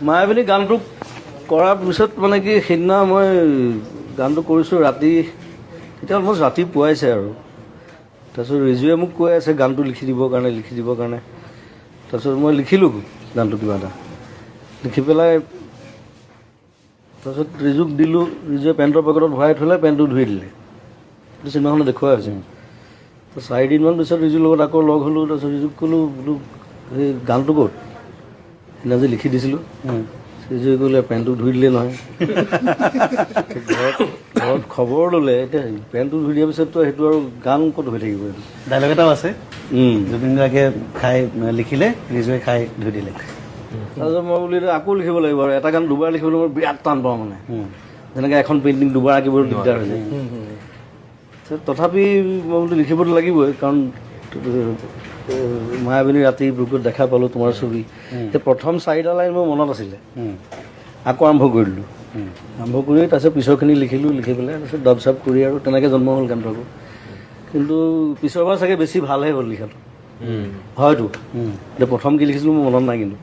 মায়াবিনী গানটো কৰাৰ পিছত মানে কি সেইদিনা মই গানটো কৰিছোঁ ৰাতি, তেতিয়া অলমষ্ট ৰাতি পুৱাইছে আৰু তাৰপিছত ৰিজুৱে মোক কৈ আছে গানটো লিখি দিবৰ কাৰণে তাৰপিছত মই লিখিলোঁ গানটো কিবা এটা লিখি পেলাই তাৰপিছত ৰিজুক দিলোঁ। ৰিজুৱে পেণ্টৰ পকেটত ভৰাই থ'লে, পেণ্টটো ধুই দিলে। সেইটো চিনেমাখনত দেখুৱাই হৈছে। তো 4 দিনমান পিছত ৰিজুৰ লগত আকৌ লগ হ'লোঁ। তাৰপিছত ৰিজুক ক'লোঁ বোলো সেই গানটো ক'ত সেইদিনা যে লিখি দিছিলোঁ। ৰিজুৱে ক'লে পেণ্টটো ধুই দিলে নহয়। ঘৰত খবৰ ল'লে, এতিয়া পেণ্টটো ধুই দিয়াৰ পিছততো সেইটো আৰু গান ক'ত হৈ থাকিব। এইটো ডাইলগ এটাও আছে, জুবিন গাৰ্গে খাই লিখিলে, ৰিজুৱে খাই ধুই দিলে। তাৰপিছত মই বোলো আকৌ লিখিব লাগিব আৰু এটা গান দুবাৰ লিখিবলৈ মই বিৰাট টান পাওঁ মানে, যেনেকৈ এখন পেইণ্টিং দুবাৰ আঁকিবলৈ দিগদাৰ হৈ যায়। তথাপি মই বোলো লিখিবতো লাগিবই, কাৰণ মায়াবিনী ৰাতি বুকুত দেখা পালোঁ তোমাৰ ছবি। সেই প্ৰথম 4টা লাইন মোৰ মনত আছিলে, আকৌ আৰম্ভ কৰি দিলোঁ। আৰম্ভ কৰি তাৰপিছত পিছৰখিনি লিখিলোঁ, লিখি পেলাই তাৰপিছত ডাব চাব কৰি আৰু তেনেকৈ জন্ম হ'ল গানটো আকৌ। কিন্তু পিছৰবাৰ চাগে বেছি ভালহে হ'ল লিখাটো হয়তো। এতিয়া প্ৰথম কি লিখিছিলোঁ মোৰ মনত নাই কিন্তু।